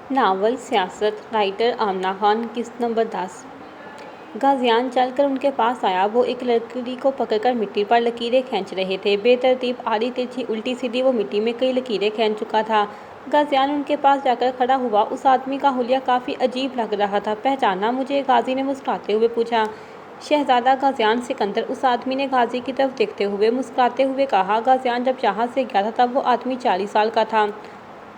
Novel سیاست writer Amna Khan قسط number 10 غازیان چل کر ان کے پاس آیا۔ وہ ایک لکڑی کو پکڑ کر مٹی پر لکیریں کھینچ رہے تھے۔ بے ترتیب آڑی ترچھی الٹی سیدھی وہ مٹی میں کئی لکیریں کھینچ چکا تھا۔ غازیان ان کے پاس جا کر کھڑا ہوا۔ اس آدمی کا حلیہ کافی عجیب لگ رہا تھا۔ پہچانا مجھے؟ غازی نے مسکراتے ہوئے پوچھا۔ شہزادہ غازیان سکندر، اس آدمی نے غازی کی طرف دیکھتے ہوئے مسکراتے ہوئے کہا۔ غازیان جب یہاں سے گیا تھا تب وہ آدمی 40 سال کا تھا۔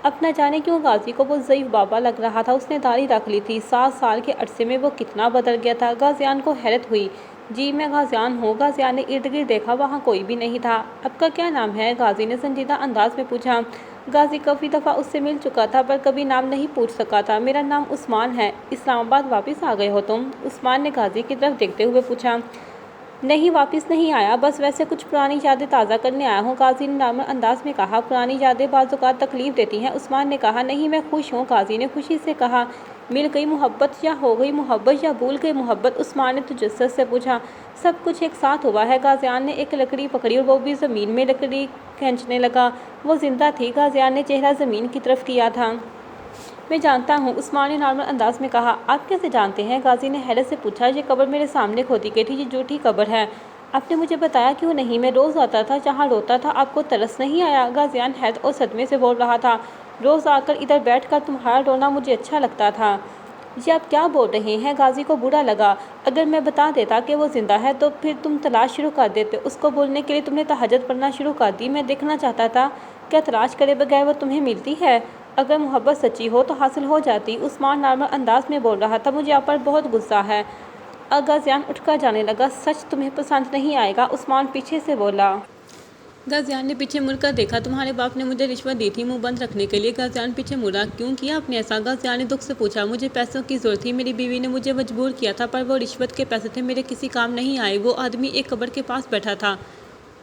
اب نہ جانے کیوں غازی کو وہ ضعیف بابا لگ رہا تھا۔ اس نے داڑھی رکھ لی تھی۔ 7 سال کے عرصے میں وہ کتنا بدل گیا تھا۔ غازیان کو حیرت ہوئی۔ جی میں غازیان ہوں۔ غازیان نے ارد گرد دیکھا، وہاں کوئی بھی نہیں تھا۔ آپ کا کیا نام ہے؟ غازی نے سنجیدہ انداز میں پوچھا۔ غازی کافی دفعہ اس سے مل چکا تھا پر کبھی نام نہیں پوچھ سکا تھا۔ میرا نام عثمان ہے۔ اسلام آباد واپس آ گئے ہو تم؟ عثمان نے غازی کی طرف دیکھتے ہوئے پوچھا۔ نہیں، واپس نہیں آیا، بس ویسے کچھ پرانی یادیں تازہ کرنے آیا ہوں، غازی نے نارمل انداز میں کہا۔ پرانی یادیں بعض اوقات تکلیف دیتی ہیں، عثمان نے کہا۔ نہیں، میں خوش ہوں، غازی نے خوشی سے کہا۔ مل گئی محبت یا ہو گئی محبت یا بھول گئی محبت؟ عثمان نے تجسس سے پوچھا۔ سب کچھ ایک ساتھ ہوا ہے۔ غازیان نے ایک لکڑی پکڑی اور وہ بھی زمین میں لکڑی کھینچنے لگا۔ وہ زندہ تھی۔ غازیان نے چہرہ زمین کی طرف کیا تھا۔ میں جانتا ہوں، عثمان نے نارمل انداز میں کہا۔ آپ کیسے جانتے ہیں؟ غازی نے حیرت سے پوچھا۔ یہ قبر میرے سامنے کھودی گئی تھی، یہ جھوٹی قبر ہے۔ آپ نے مجھے بتایا کیوں نہیں؟ میں روز آتا تھا، جہاں روتا تھا، آپ کو ترس نہیں آیا؟ غازیان حیرت اور صدمے سے بول رہا تھا۔ روز آ کر ادھر بیٹھ کر تمہارا رونا مجھے اچھا لگتا تھا۔ یہ آپ کیا بول رہے ہیں؟ غازی کو برا لگا۔ اگر میں بتا دیتا کہ وہ زندہ ہے تو پھر تم تلاش شروع کر دیتے۔ اس کو بولنے کے لیے تم نے تہجد پڑھنا شروع کر دی۔ میں دیکھنا چاہتا تھا کیا تلاش کرے بغیر وہ تمہیں ملتی ہے۔ اگر محبت سچی ہو تو حاصل ہو جاتی۔ عثمان نارمل انداز میں بول رہا تھا۔ مجھے آپ پر بہت غصہ ہے۔ غازیان اٹھ کر جانے لگا۔ سچ تمہیں پسند نہیں آئے گا، عثمان پیچھے سے بولا۔ غازیان نے پیچھے مڑ کر دیکھا۔ تمہارے باپ نے مجھے رشوت دی تھی منہ بند رکھنے کے لیے۔ غازیان پیچھے مڑا۔ کیوں کیا آپ نے ایسا؟ غازیان نے دکھ سے پوچھا۔ مجھے پیسوں کی ضرورت تھی، میری بیوی نے مجھے مجبور کیا تھا، پر وہ رشوت کے پیسے تھے، میرے کسی کام نہیں آئے۔ وہ آدمی ایک قبر کے پاس بیٹھا تھا۔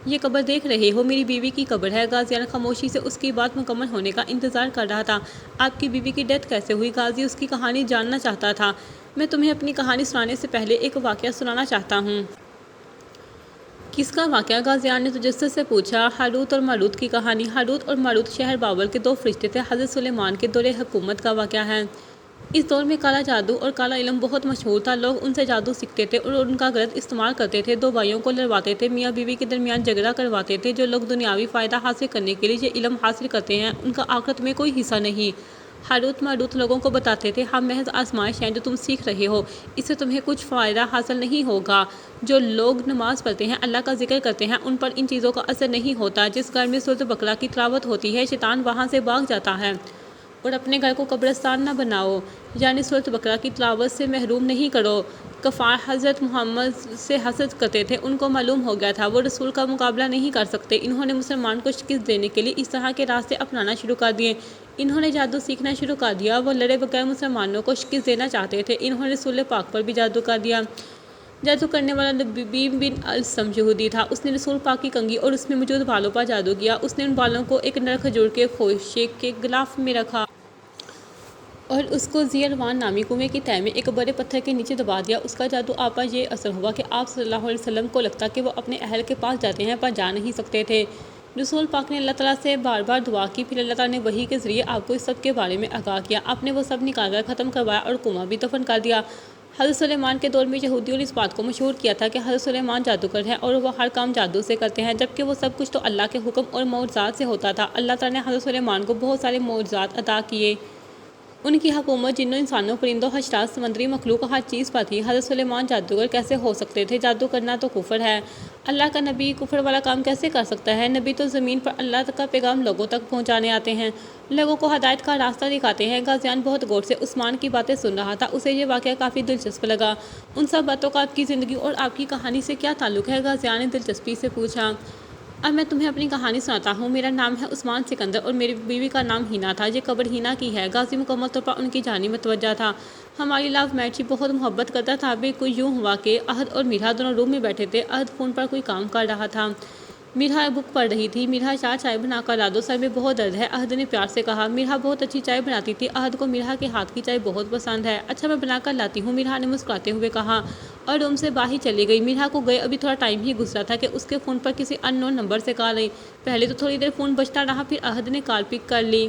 یہ قبر دیکھ رہے ہو، میری بیوی کی قبر ہے۔ غازیان خاموشی سے اس کی بات مکمل ہونے کا انتظار کر رہا تھا۔ آپ کی بیوی کی ڈیتھ کیسے ہوئی؟ غازی اس کی کہانی جاننا چاہتا تھا۔ میں تمہیں اپنی کہانی سنانے سے پہلے ایک واقعہ سنانا چاہتا ہوں۔ کس کا واقعہ؟ غازیان نے تجسس سے پوچھا۔ ہاروت اور ماروت کی کہانی۔ ہاروت اور ماروت شہر بابل کے 2 فرشتے تھے۔ حضرت سلیمان کے دور حکومت کا واقعہ ہے۔ اس دور میں کالا جادو اور کالا علم بہت مشہور تھا۔ لوگ ان سے جادو سیکھتے تھے اور ان کا غلط استعمال کرتے تھے۔ 2 بھائیوں کو لڑواتے تھے، میاں بیوی کے درمیان جھگڑا کرواتے تھے۔ جو لوگ دنیاوی فائدہ حاصل کرنے کے لیے یہ علم حاصل کرتے ہیں، ان کا آخرت میں کوئی حصہ نہیں۔ ہاروت ماروت لوگوں کو بتاتے تھے، ہم محض آزمائش ہیں جو تم سیکھ رہے ہو، اس سے تمہیں کچھ فائدہ حاصل نہیں ہوگا۔ جو لوگ نماز پڑھتے ہیں، اللہ کا ذکر کرتے ہیں، ان پر ان چیزوں کا اثر نہیں ہوتا۔ جس گھر میں سورۃ بقرہ کی تلاوت ہوتی ہے، شیطان وہاں سے بھاگ جاتا ہے۔ اور اپنے گھر کو قبرستان نہ بناؤ، یعنی سورۃ بقرہ کی تلاوت سے محروم نہیں کرو۔ کفار حضرت محمد سے حسد کرتے تھے، ان کو معلوم ہو گیا تھا وہ رسول کا مقابلہ نہیں کر سکتے۔ انہوں نے مسلمان کو شکست دینے کے لیے اس طرح کے راستے اپنانا شروع کر دیے۔ انہوں نے جادو سیکھنا شروع کر دیا۔ وہ لڑے بغیر مسلمانوں کو شکست دینا چاہتے تھے۔ انہوں نے رسول پاک پر بھی جادو کر دیا۔ جادو کرنے والا لبیب بن الاسم یہودی تھا۔ اس نے رسول پاک کی کنگھی اور اس میں موجود بالوں پر جادو کیا۔ اس نے ان بالوں کو ایک نر کھجور کے خوشے کے غلاف میں رکھا اور اس کو ذی الروان نامی کنویں کی تہہ میں ایک بڑے پتھر کے نیچے دبا دیا۔ اس کا جادو آپ پر یہ اثر ہوا کہ آپ صلی اللہ علیہ وسلم کو لگتا کہ وہ اپنے اہل کے پاس جاتے ہیں پر جا نہیں سکتے تھے۔ رسول پاک نے اللہ تعالیٰ سے بار بار دعا کی، پھر اللہ تعالیٰ نے وحی کے ذریعے آپ کو اس سب کے بارے میں آگاہ کیا۔ آپ نے وہ سب نکال کر ختم کروایا اور کنواں بھی دفن کر دیا۔ حضرت سلیمان کے دور میں یہودیوں نے اس بات کو مشہور کیا تھا کہ حضرت سلیمان جادوگر ہے اور وہ ہر کام جادو سے کرتے ہیں، جبکہ وہ سب کچھ تو اللہ کے حکم اور معجزات سے ہوتا تھا۔ اللہ تعالیٰ نے حضرت سلیمان کو بہت سارے معجزات عطا کیے۔ ان کی حکومت جنوں، انسانوں، پرندوں، حشرات، سمندری مخلوق، ہر چیز پر تھی۔ حضرت سلیمان جادوگر کیسے ہو سکتے تھے؟ جادو کرنا تو کفر ہے۔ اللہ کا نبی کفر والا کام کیسے کر سکتا ہے؟ نبی تو زمین پر اللہ کا پیغام لوگوں تک پہنچانے آتے ہیں، لوگوں کو ہدایت کا راستہ دکھاتے ہیں۔ غازیان بہت غور سے عثمان کی باتیں سن رہا تھا۔ اسے یہ واقعہ کافی دلچسپ لگا۔ ان سب باتوں کا آپ کی زندگی اور آپ کی کہانی سے کیا تعلق ہے؟ غازیان نے دلچسپی سے پوچھا۔ اب میں تمہیں اپنی کہانی سناتا ہوں۔ میرا نام ہے عثمان سکندر اور میری بیوی کا نام ہینا تھا۔ یہ قبر ہینا کی ہے۔ غازی مکمل طور پر ان کی جانب متوجہ تھا۔ ہماری لو میرج بہت محبت کرتا تھا۔ بالکل یوں ہوا کہ احد اور میرا دونوں روم میں بیٹھے تھے۔ احد فون پر کوئی کام کر رہا تھا، میرا بک پڑھ رہی تھی۔ میرا 4 چائے بنا کر لا دو، سر میں بہت درد ہے، احد نے پیار سے کہا۔ میرا بہت اچھی چائے بناتی تھی۔ احد کو میرا کے ہاتھ کی چائے بہت پسند ہے۔ اچھا میں بنا کر لاتی ہوں، میرا نے مسکراتے ہوئے کہا اور روم سے باہر چلی گئی۔ میرا کو گئے ابھی تھوڑا ٹائم ہی گزرا تھا کہ اس کے فون پر کسی ان نون نمبر سے کال آئی۔ پہلے تو تھوڑی دیر فون بجتا رہا، پھر احد نے کال پک کر لی۔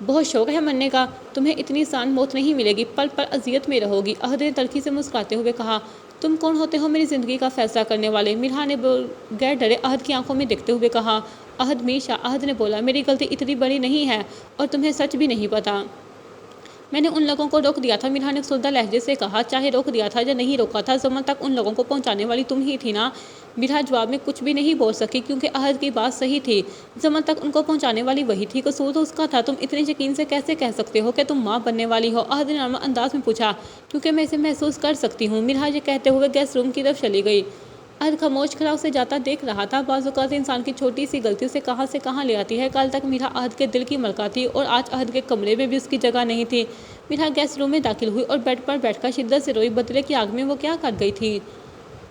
بہت شوق ہے مرنے کا؟ تمہیں اتنی آسان موت نہیں ملے گی، پل پل اذیت میں رہو گی، عہد نے تلخی سے مسکراتے ہوئے کہا۔ تم کون ہوتے ہو میری زندگی کا فیصلہ کرنے والے؟ مرحا نے غیر ڈرے عہد کی آنکھوں میں دیکھتے ہوئے کہا۔ عہد میشا، عہد نے بولا، میری غلطی اتنی بڑی نہیں ہے اور تمہیں سچ بھی نہیں پتا۔ میں نے ان لوگوں کو روک دیا تھا، مرحا نے افسردہ لہجے سے کہا۔ چاہے روک دیا تھا یا نہیں روکا تھا، ضمن تک ان لوگوں کو پہنچانے والی تم ہی تھی نا؟ مرحا جواب میں کچھ بھی نہیں بول سکی کیونکہ عہد کی بات صحیح تھی، ضمن تک ان کو پہنچانے والی وہی تھی، قصور تو اس کا تھا۔ تم اتنے یقین سے کیسے کہہ سکتے ہو کہ تم ماں بننے والی ہو؟ عہد نے نرم انداز میں پوچھا۔ کیونکہ میں اسے محسوس کر سکتی ہوں، مرحا یہ کہتے ہوئے گیس روم کی طرف چلی گئی۔ عہد خاموش کھڑا اسے جاتا دیکھ رہا تھا۔ بعض اوقات انسان کی چھوٹی سی غلطی اسے کہاں سے کہاں لے آتی ہے۔ کل تک مرحا عہد کے دل کی ملکہ تھی اور آج عہد کے کمرے میں بھی اس کی جگہ نہیں تھی۔ مرحا گیس روم میں داخل ہوئی اور بیڈ پر بیٹھ کر شدت سے روئی۔ بدلے کی آگ میں وہ کیا کر گئی تھی؟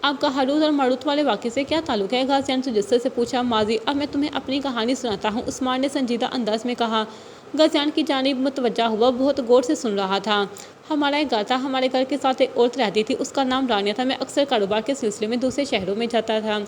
آپ کا ہاروت اور ماروت والے واقعے سے کیا تعلق ہے؟ غازیان تجسس سے پوچھا۔ ماضی، اب میں تمہیں اپنی کہانی سناتا ہوں، عثمان نے سنجیدہ انداز میں کہا۔ غازیان کی جانب متوجہ ہوا، بہت غور سے سن رہا تھا۔ ہمارا ایک گھر تھا، ہمارے گھر کے ساتھ ایک عورت رہتی تھی، اس کا نام رانیہ تھا۔ میں اکثر کاروبار کے سلسلے میں دوسرے شہروں میں جاتا تھا۔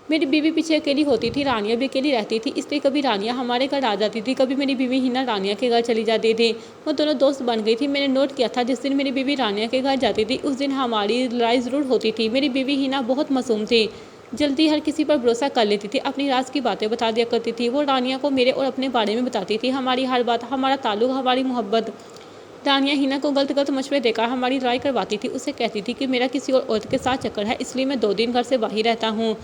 میری بیوی پیچھے اکیلی ہوتی تھی، رانیہ بھی اکیلی رہتی تھی، اس لیے کبھی رانیہ ہمارے گھر آ جاتی تھی، کبھی میری بیوی ہینا رانیہ کے گھر چلی جاتی تھی۔ وہ دونوں دوست بن گئی تھی۔ میں نے نوٹ کیا تھا جس دن میری بیوی رانیہ کے گھر جاتی تھی اس دن ہماری لڑائی ضرور ہوتی تھی۔ میری بیوی ہینا بہت معصوم تھی، جلدی ہر کسی پر بھروسہ کر لیتی تھی، اپنی راز کی باتیں بتا دیا کرتی تھی۔ وہ رانیہ کو میرے اور اپنے بارے میں بتاتی تھی، ہماری ہر بات، ہمارا تعلق، ہماری محبت۔ رانیہ ہینا کو غلط مشورے دے کر ہماری لڑائی کرواتی تھی، اسے کہتی تھی کہ میرا کسی اور عورت کے ساتھ چکر ہے، اس لیے میں 2 دن گھر سے باہر رہتا ہوں۔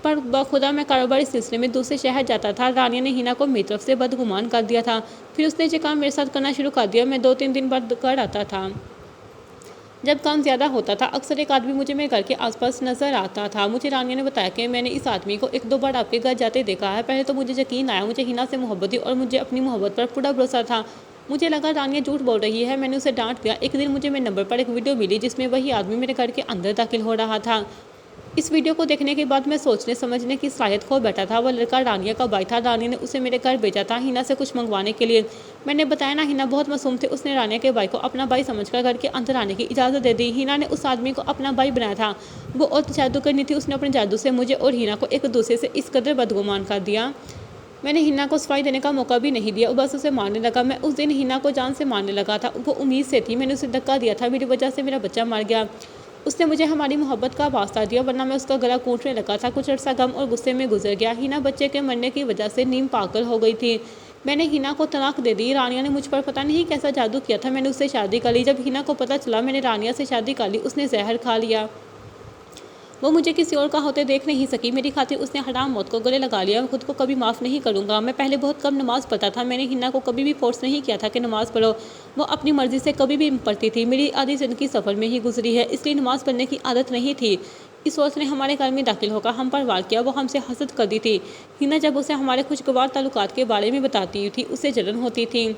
پر بخدا میں کاروباری سلسلے میں دوسرے شہر جاتا تھا۔ رانیہ نے ہینا کو میری طرف سے بدگمان کر دیا تھا، پھر اس نے یہ کام میرے ساتھ کرنا شروع کر دیا۔ میں 2-3 دن بعد گھر آتا تھا۔ جب کام زیادہ ہوتا تھا اکثر ایک آدمی مجھے میرے گھر کے آس پاس نظر آتا تھا۔ مجھے رانیہ نے بتایا کہ میں نے اس آدمی کو 1-2 بار آپ کے گھر جاتے دیکھا ہے۔ پہلے تو مجھے یقین آیا، مجھے ہینا سے محبت تھی اور مجھے اپنی محبت پر پورا بھروسہ تھا۔ مجھے لگا رانیہ جھوٹ بول رہی ہے، میں نے اسے ڈانٹ دیا۔ ایک دن مجھے میرے نمبر پر ایک ویڈیو ملی جس میں وہی آدمی میرے گھر کے اندر داخل ہو رہا تھا۔ اس ویڈیو کو دیکھنے کے بعد میں سوچنے سمجھنے کی صلاحیت کھو بیٹھا تھا۔ وہ لڑکا رانیہ کا بھائی تھا، رانیہ نے اسے میرے گھر بھیجا تھا ہینا سے کچھ منگوانے کے لیے۔ میں نے بتایا نا، ہینا بہت معصوم تھی، اس نے رانیہ کے بھائی کو اپنا بھائی سمجھ کر گھر کے اندر آنے کی اجازت دے دی۔ ہینا نے اس آدمی کو اپنا بھائی بنایا تھا، وہ عورت جادوگرنی تھی، اس نے اپنے جادو سے مجھے اور ہینا کو ایک دوسرے سے اس قدر بدگمان کر دیا۔ میں نے ہینا کو صفائی دینے کا موقع بھی نہیں دیا، بس اسے مارنے لگا۔ میں اس دن ہینا کو جان سے مارنے لگا تھا، وہ امید سے تھی، میں نے اسے دھکا دیا تھا، میری وجہ سے میرا بچہ مر گیا۔ اس نے مجھے ہماری محبت کا واسطہ دیا، ورنہ میں اس کا گلا کوٹنے لگا تھا۔ کچھ عرصہ غم اور غصے میں گزر گیا۔ ہینا بچے کے مرنے کی وجہ سے نیم پاگل ہو گئی تھی۔ میں نے ہینا کو طلاق دے دی۔ رانیہ نے مجھ پر پتہ نہیں کیسا جادو کیا تھا، میں نے اس سے شادی کر لی۔ جب ہینا کو پتہ چلا میں نے رانیہ سے شادی کر لی، اس نے زہر کھا لیا۔ وہ مجھے کسی اور کا ہوتے دیکھ نہیں سکی، میری خاطر اس نے حرام موت کو گلے لگا لیا۔ میں خود کو کبھی معاف نہیں کروں گا۔ میں پہلے بہت کم نماز پڑھتا تھا، میں نے ہینا کو کبھی بھی فورس نہیں کیا تھا کہ نماز پڑھو، وہ اپنی مرضی سے کبھی بھی پڑھتی تھی۔ میری آدھی زندگی سفر میں ہی گزری ہے، اس لیے نماز پڑھنے کی عادت نہیں تھی۔ اس عورت نے ہمارے گھر میں داخل ہو کر ہم پر وار کیا، وہ ہم سے حسد کرتی تھی۔ ہینا جب اسے ہمارے خوشگوار تعلقات کے بارے میں بتاتی تھی اسے جلن ہوتی تھی۔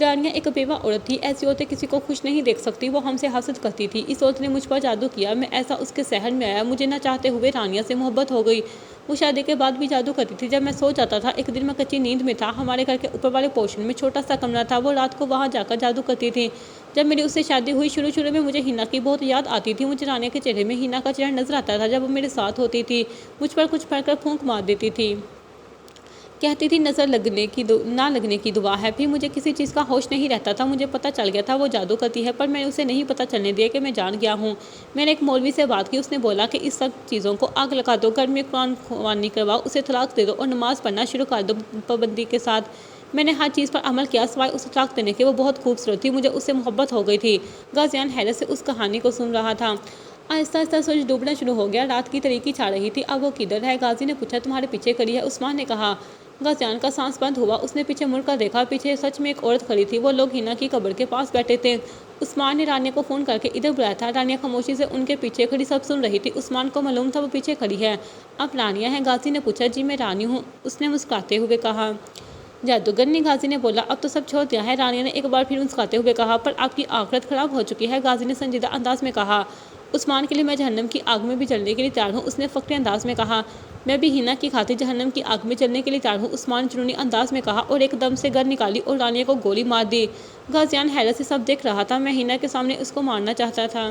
رانیہ ایک بیوہ عورت تھی، ایسی عورتیں کسی کو خوش نہیں دیکھ سکتی، وہ ہم سے حسد کرتی تھی۔ اس عورت نے مجھ پر جادو کیا، میں ایسا اس کے سحر میں آیا، مجھے نہ چاہتے ہوئے رانیہ سے محبت ہو گئی۔ وہ شادی کے بعد بھی جادو کرتی تھی۔ جب میں سو جاتا تھا، ایک دن میں کچی نیند میں تھا، ہمارے گھر کے اوپر والے پورشن میں چھوٹا سا کمرہ تھا، وہ رات کو وہاں جا کر جادو کرتی تھی۔ جب میری اس سے شادی ہوئی، شروع میں مجھے ہینا کی بہت یاد آتی تھی، مجھے رانیہ کے چہرے میں ہینا کا چہرہ نظر آتا تھا جب وہ میرے ساتھ ہوتی تھی، مجھ پر کچھ پڑھ کر پھونک مار دیتی تھی، کہتی تھی نظر نہ لگنے کی دعا ہے۔ پھر مجھے کسی چیز کا ہوش نہیں رہتا تھا، مجھے پتہ چل گیا تھا وہ جادو کرتی ہے، پر میں نے اسے نہیں پتہ چلنے دیا کہ میں جان گیا ہوں۔ میں نے ایک مولوی سے بات کی، اس نے بولا کہ اس سب چیزوں کو آگ لگا دو، گھر میں قرآن خوانی کرواؤ، اسے طلاق دے دو اور نماز پڑھنا شروع کر دو پابندی کے ساتھ۔ میں نے ہر چیز پر عمل کیا سوائے اسے طلاق دینے کے۔ وہ بہت خوبصورت تھی، مجھے اس سے محبت ہو گئی تھی۔ غازیان حیرت سے اس کہانی کو سن رہا تھا۔ آہستہ آہستہ سورج ڈوبنا شروع ہو گیا، رات کی تاریکی چھا رہی تھی۔ اب وہ کدھر ہے؟ غازی نے پوچھا۔ تمہارے پیچھے کھڑی ہے، عثمان نے کہا۔ غازیان کا سانس بند ہوا، اس نے پیچھے مڑ کر دیکھا، پیچھے سچ میں ایک عورت کھڑی تھی، وہ لوگ ہینا کی قبر کے پاس بیٹھے تھے۔ عثمان نے رانیہ کو فون کر کے ادھر بلایا تھا۔ رانیہ خاموشی سے ان کے پیچھے کھڑی سب سن رہی تھی، عثمان کو معلوم تھا وہ پیچھے کھڑی ہے۔ آپ رانیہ ہیں؟ غازی نے پوچھا۔ جی میں رانی ہوں، اس نے مسکراتے ہوئے کہا۔ جادوگرنی؟ غازی نے بولا۔ اب تو سب چھوڑ دیا ہے، رانیہ نے ایک بار پھر مسکراتے ہوئے کہا۔ پر آپ کی آخرت خراب ہو چکی ہے، غازی نے سنجیدہ انداز میں کہا۔ عثمان کے لیے میں جہنم کی آگ میں بھی جلنے کے لیے تیار ہوں، اس نے فخری انداز میں کہا۔ میں بھی ہینا کی خاطر جہنم کی آگ میں جلنے کے لیے تیار ہوں، عثمان جنونی انداز میں کہا، اور ایک دم سے گن نکالی اور رانیہ کو گولی مار دی۔ غازیان حیرت سے سب دیکھ رہا تھا، میں ہینا کے سامنے اس کو مارنا چاہتا تھا۔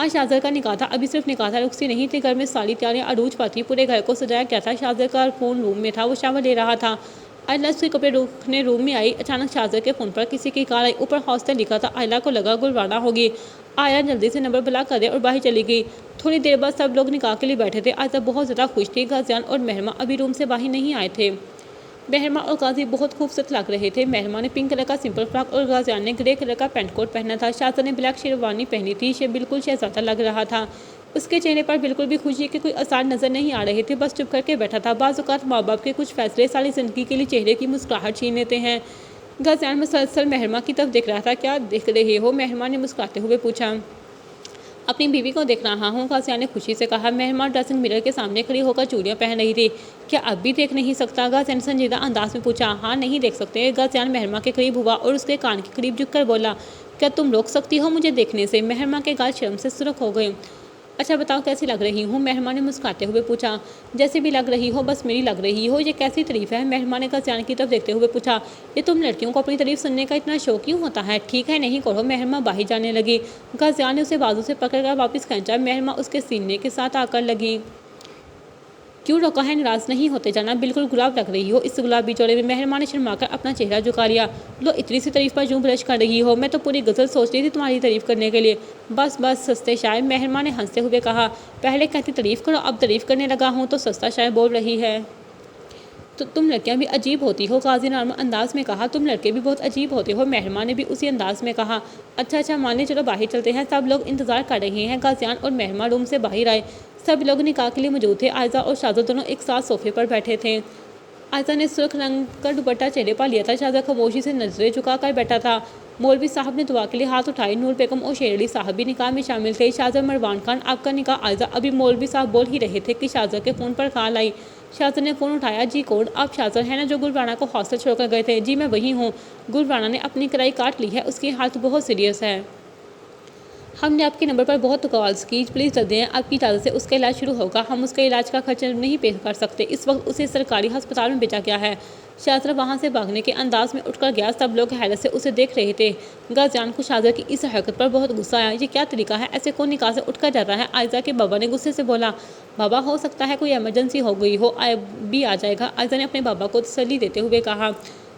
آج شاہزر کا نکاح تھا۔ ابھی صرف نکاح تھا، رخصتی نہیں تھی۔ گھر میں ساری تیاریاں عروج پر تھیں، پورے گھر کو سجایا گیا تھا۔ شاہزر کا فون روم میں تھا، وہ شاور لے رہا تھا۔ آئلہ اس کے کپڑے روکنے روم میں آئی۔ اچانک شاہزر کے فون پر کسی کی کال آئی۔ اوپر ہاسٹل لکھا تھا۔ آئلہ کو لگا گلرانہ ہوگی۔ آئلہ جلدی سے نمبر بلاک کر دیا اور باہر چلی گئی۔ تھوڑی دیر بعد سب لوگ نکاح کے لیے بیٹھے تھے۔ آئلہ بہت زیادہ خوش تھی۔ غازیان اور مہرمہ ابھی روم سے باہر نہیں آئے تھے۔ مہرمہ اور غازی بہت خوبصورت لگ رہے تھے۔ مہرمہ نے پنک کلر کا سمپل فراک اور غازیان نے گرے کلر کا پینٹ کوٹ پہنا تھا۔ شاہزر نے بلیک شیروانی پہنی تھی، بالکل شہزادہ لگ رہا تھا۔ اس کے چہرے پر بالکل بھی خوشی کے کوئی آثار نظر نہیں آ رہے تھے، بس چپ کر کے بیٹھا تھا۔ بعض اوقات ماں باپ کے کچھ فیصلے ساری زندگی کے لیے چہرے کی مسکراہٹ چھین لیتے ہیں۔ غازیان مسلسل مہرمہ کی طرف دیکھ رہا تھا۔ کیا دیکھ رہے ہو؟ مہرمہ نے مسکراتے ہوئے پوچھا۔ اپنی بیوی کو دیکھ رہا ہوں، غازیان نے خوشی سے کہا۔ مہرمہ ڈریسنگ مرر کے سامنے کھڑی ہو کر چوڑیاں پہن رہی تھی۔ کیا اب بھی دیکھ نہیں سکتا؟ غازیان نے سنجیدہ انداز میں پوچھا۔ ہاں، نہیں دیکھ سکتے۔ غازیان مہرمہ کے قریب ہوا اور اس کے کان کے قریب جھک کر بولا۔ کیا تم روک سکتی ہو مجھے دیکھنے سے؟ مہرمہ کے گال شرم سے سرخ ہو گئے۔ اچھا بتاؤ کیسی لگ رہی ہوں؟ مہرمہ نے مسکراتے ہوئے پوچھا۔ جیسے بھی لگ رہی ہو، بس میری لگ رہی ہو۔ یہ کیسی تعریف ہے؟ مہرمہ نے غازیان کی طرف دیکھتے ہوئے پوچھا۔ یہ تم لڑکیوں کو اپنی تعریف سننے کا اتنا شوق کیوں ہوتا ہے؟ ٹھیک ہے، نہیں کرو۔ مہرمہ باہر جانے لگی۔ غازیان نے اسے بازو سے پکڑ کر واپس کھینچا۔ مہرمہ اس کے سینے کے ساتھ آ کر لگی۔ کیوں روکا ہے؟ ناراض نہیں ہوتے جانا، بالکل گلاب لگ رہی ہو اس گلابی جوڑے میں۔ مہرمہ نے شرما کر اپنا چہرہ جھکا لیا۔ لو، اتنی سی تعریف پر یوں بلش کر رہی ہو؟ میں تو پوری غزل سوچ رہی تھی تمہاری تعریف کرنے کے لیے۔ بس بس سستے شاعر، مہرمہ نے ہنستے ہوئے کہا۔ پہلے کہتی تعریف کرو، اب تعریف کرنے لگا ہوں تو سستا شاعر بول رہی ہے۔ تو تم لڑکیاں بھی عجیب ہوتی ہو، غازی نے نرم انداز میں کہا۔ تم لڑکے بھی بہت عجیب ہوتے ہو، مہرمہ نے بھی اسی انداز میں کہا۔ اچھا مانے، چلو باہر چلتے ہیں، سب لوگ انتظار کر رہے ہیں۔ غازیان اور مہرمہ روم سے باہر آئے۔ سب لوگ نکاح کے لیے موجود تھے۔ عائزہ اور شاہزر دونوں ایک ساتھ صوفے پر بیٹھے تھے۔ عائزہ نے سرخ رنگ کا دوپٹہ چہرے پر لیا تھا۔ شاہزر خاموشی سے نظریں جھکا کر بیٹھا تھا۔ مولوی صاحب نے دعا کے لیے ہاتھ اٹھائے۔ نور بیگم اور شیر علی صاحب بھی نکاح میں شامل تھے۔ شاہزر مروان خان، آپ کا نکاح؟ عائزہ ابھی مولوی صاحب بول ہی رہے تھے کہ شاہزر کے فون پر کال آئی۔ شاہزر نے فون اٹھایا۔ جی کون؟ آپ شاہزر ہیں نا جو گلرانہ کو ہاسٹل چھوڑ کر گئے تھے؟ جی میں وہی ہوں۔ گلرانہ نے اپنی کلائی کاٹ لی ہے، اس کی حالت بہت سیریس ہے۔ ہم نے آپ کے نمبر پر بہت کالز کی، پلیز جلدی آئیں، آپ کی اجازت سے اس کا علاج شروع ہوگا۔ ہم اس کے علاج کا خرچ نہیں پے کر سکتے، اس وقت اسے سرکاری ہسپتال میں بھیجا گیا ہے۔ شاہزر وہاں سے بھاگنے کے انداز میں اٹھ کر گیا۔ سب لوگ حیرت سے اسے دیکھ رہے تھے۔ غازیان کو شاہزر کی اس حرکت پر بہت غصہ آیا۔ یہ کیا طریقہ ہے؟ ایسے کون نکاح سے اٹھ کر جاتا ہے؟ عائزہ کے بابا نے غصے سے بولا۔ بابا، ہو سکتا ہے کوئی ایمرجنسی ہو گئی ہو، بھی آ جائے گا، عائزہ نے اپنے بابا کو تسلی دیتے ہوئے کہا۔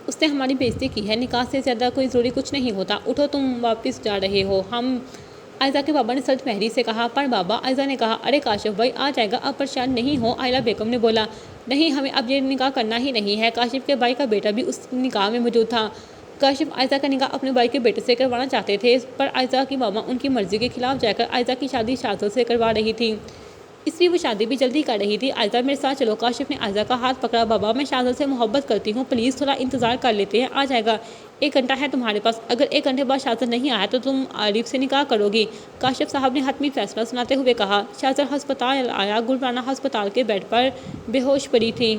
اس نے ہماری بے عزتی کی ہے، نکاح سے زیادہ کوئی ضروری کچھ نہیں ہوتا، اٹھو تم واپس جا رہے ہو۔ ہم عائزہ کے بابا نے سلط مہری سے کہا۔ پر بابا، عائزہ نے کہا، ارے کاشف بھائی آ جائے گا، آپ پریشان نہیں ہو، آئلہ بیگم نے بولا۔ نہیں، ہمیں اب یہ نکاح کرنا ہی نہیں ہے۔ کاشف کے بھائی کا بیٹا بھی اس نکاح میں موجود تھا۔ کاشف عائزہ کا نکاح اپنے بھائی کے بیٹے سے کروانا چاہتے تھے، پر عائزہ کی ماما ان کی مرضی کے خلاف جا کر عائزہ کی شادی شاہزر سے کروا رہی تھی، اس لیے وہ شادی بھی جلدی کر رہی تھی۔ عائزہ میرے ساتھ چلو۔ کاشف نے عائزہ کا ہاتھ پکڑا۔ بابا، میں شاہزر سے محبت کرتی ہوں، پلیز تھوڑا انتظار کر لیتے ہیں، آ جائے گا۔ 1 گھنٹہ ہے تمہارے پاس، اگر 1 گھنٹے بعد شاہزر نہیں آیا تو تم عارف سے نکاح کرو گی، کاشف صاحب نے حتمی فیصلہ سناتے ہوئے کہا۔ شاہزر ہسپتال آیا۔ گلرانہ ہسپتال کے بیڈ پر بے ہوش پڑی تھی۔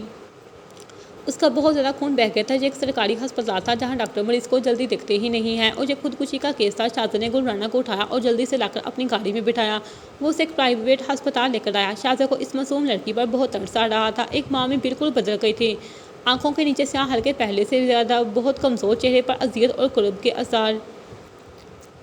اس کا بہت زیادہ خون بہہ گیا تھا۔ یہ ایک سرکاری ہسپتال تھا جہاں ڈاکٹر مریض کو جلدی دیکھتے ہی نہیں ہیں، اور یہ خودکشی کا کیس تھا۔ شاہزر نے گلرانہ کو اٹھایا اور جلدی سے لا کر اپنی گاڑی میں بٹھایا۔ وہ اسے ایک پرائیویٹ ہسپتال لے کر آیا۔ شاہزر کو اس معصوم لڑکی پر بہت ترس آ رہا تھا۔ ایک ماں میں بالکل بدل گئی تھی، آنکھوں کے نیچے سیاہ حلقے، پہلے سے زیادہ بہت کمزور، چہرے پر اذیت اور کرب کے آثار۔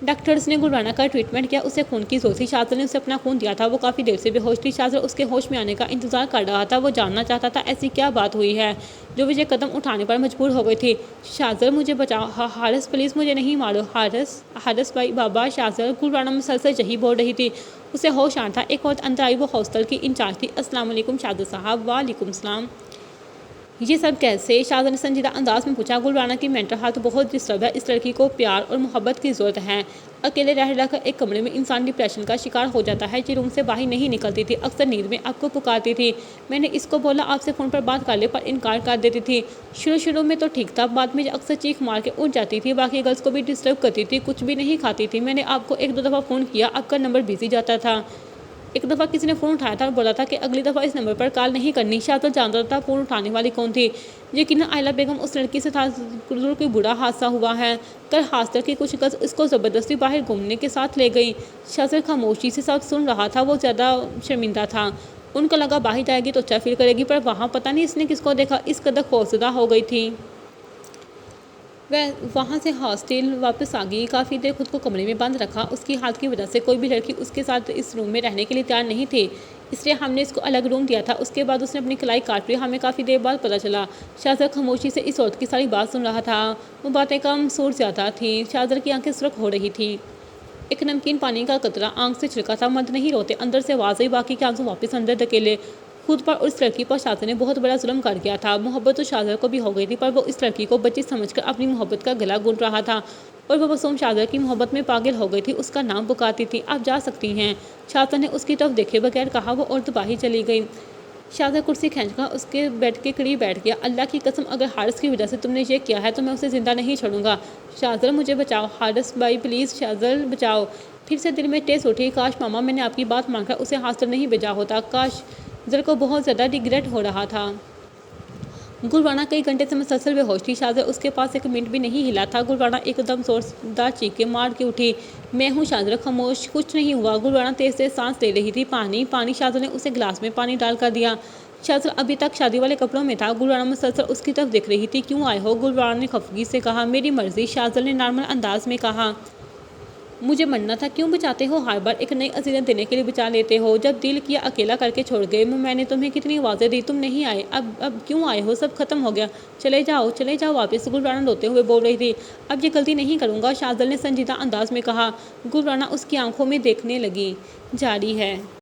ڈاکٹرز نے گلرانہ کا ٹریٹمنٹ کیا، اسے خون کی ضرورت تھی۔ شاہزر نے اسے اپنا خون دیا تھا۔ وہ کافی دیر سے بے ہوش تھی۔ شاہزر اس کے ہوش میں آنے کا انتظار کر رہا تھا۔ وہ جاننا چاہتا تھا ایسی کیا بات ہوئی ہے جو وہ یہ قدم اٹھانے پر مجبور ہو گئی تھی۔ شاہزر، مجھے بچاؤ، حارث پلیز مجھے نہیں مارو، حارث بھائی، بابا، شاہزر، گلرانہ مسلسل یہی بول رہی تھی۔ اسے ہوش آنا تھا۔ ایک عورت اندر آئی، وہ ہاسٹل کی انچارج تھی۔ السلام علیکم شاہزر صاحب۔ وعلیکم السلام۔ یہ سب کیسے؟ شاہزر نے سنجیدہ انداز میں پوچھا۔ گلرانہ کی مینٹل ہیلتھ بہت ڈسٹرب ہے، اس لڑکی کو پیار اور محبت کی ضرورت ہے۔ اکیلے رہ کر ایک کمرے میں انسان ڈپریشن کا شکار ہو جاتا ہے۔ یہ روم سے باہر نہیں نکلتی تھی، اکثر نیند میں آپ کو پکارتی تھی۔ میں نے اس کو بولا آپ سے فون پر بات کر لے، پر انکار کر دیتی تھی۔ شروع میں تو ٹھیک تھا، بعد میں اکثر چیخ مار کے اٹھ جاتی تھی، باقی گرلز کو بھی ڈسٹرب کرتی تھی، کچھ بھی نہیں کھاتی تھی۔ میں نے آپ کو 1-2 دفعہ فون کیا، آپ کا نمبر بزی جاتا تھا۔ ایک دفعہ کسی نے فون اٹھایا تھا اور بولا تھا کہ اگلی دفعہ اس نمبر پر کال نہیں کرنی۔ شاہزر جانتا تھا فون اٹھانے والی کون تھی۔ یقیناً آئلہ بیگم اس لڑکی سے تھا، ضرور کوئی برا حادثہ ہوا ہے۔ کل ہاسٹل کی کچھ گرلز اس کو زبردستی باہر گھومنے کے ساتھ لے گئیں۔ شاہزر خاموشی سے سب سن رہا تھا، وہ زیادہ شرمندہ تھا۔ ان کو لگا باہر جائے گی تو اچھا فیل کرے گی، پر وہاں پتہ نہیں اس نے کس کو دیکھا، اس قدر خوفزدہ ہو گئی تھی۔ وہاں سے ہاسٹل واپس آ گئی۔ کافی دیر خود کو کمرے میں بند رکھا۔ اس کی حالت کی وجہ سے کوئی بھی لڑکی اس کے ساتھ اس روم میں رہنے کے لیے تیار نہیں تھی، اس لیے ہم نے اس کو الگ روم دیا تھا۔ اس کے بعد اس نے اپنی کلائی کاٹ لی۔ ہمیں کافی دیر بعد پتہ چلا۔ شاہزادہ خاموشی سے اس عورت کی ساری بات سن رہا تھا۔ وہ باتیں کم، سور زیادہ تھیں۔ شاہزادہ کی آنکھیں سرخ ہو رہی تھیں۔ ایک نمکین پانی کا قطرہ آنکھ سے چھلکا تھا۔ مرد نہیں روتے۔ اندر سے آواز آئی، باقی کے آنسو واپس اندر دھکیلے۔ خود پر اور اس لڑکی پر شاہزادہ نے بہت بڑا ظلم کر گیا تھا۔ محبت تو شاہزادہ کو بھی ہو گئی تھی، پر وہ اس لڑکی کو بچی سمجھ کر اپنی محبت کا گلا گھونٹ رہا تھا، اور وہ معصوم شاہزادہ کی محبت میں پاگل ہو گئی تھی، اس کا نام پکارتی تھی۔ آپ جا سکتی ہیں، شاہزادہ نے اس کی طرف دیکھے بغیر کہا۔ وہ عورت باہر چلی گئی۔ شاہزادہ کرسی کھینچ کر اس کے بیڈ کے قریب بیٹھ گیا۔ اللہ کی قسم، اگر حارث کی وجہ سے تم نے یہ کیا ہے تو میں اسے زندہ نہیں چھوڑوں گا۔ شاہزادہ مجھے بچاؤ، حارث بھائی پلیز، شاہزادہ بچاؤ۔ پھر سے دل میں ٹیس اٹھی، کاش ماما میں نے آپ کی بات مان کر اسے ہاسٹل نہیں بھیجا ہوتا۔ کاش۔ زر کو بہت زیادہ ریگریٹ ہو رہا تھا۔ گل رانا کئی گھنٹے سے مسلسل بے ہوش تھی۔ شاہزادہ اس کے پاس ایک منٹ بھی نہیں ہلا تھا۔ گل رانا ایک دم زوردار چیخیں مار کے اٹھی۔ میں ہوں شاہزادہ، خاموش، کچھ نہیں ہوا۔ گل رانا تیز تیز سانس لے رہی تھی۔ پانی، پانی۔ شاہزادہ نے اسے گلاس میں پانی ڈال کر دیا۔ شاہزادہ ابھی تک شادی والے کپڑوں میں تھا۔ گل رانا مسلسل اس کی طرف دیکھ رہی تھی۔ کیوں آئے ہو؟ گل رانا نے خفگی سے کہا۔ میری مرضی، شاہزادہ نے نارمل انداز میں کہا۔ مجھے مرنا تھا، کیوں بچاتے ہو؟ ہر بار ایک نئی اذیت دینے کے لیے بچا لیتے ہو۔ جب دل کیا اکیلا کر کے چھوڑ گئے۔ میں نے تمہیں کتنی آوازیں دی، تم نہیں آئے۔ اب کیوں آئے ہو؟ سب ختم ہو گیا، چلے جاؤ واپس۔ گل رانا روتے ہوئے بول رہی تھی۔ اب یہ غلطی نہیں کروں گا، شاہزادہ نے سنجیدہ انداز میں کہا۔ گل رانا اس کی آنکھوں میں دیکھنے لگی۔ جاری ہے۔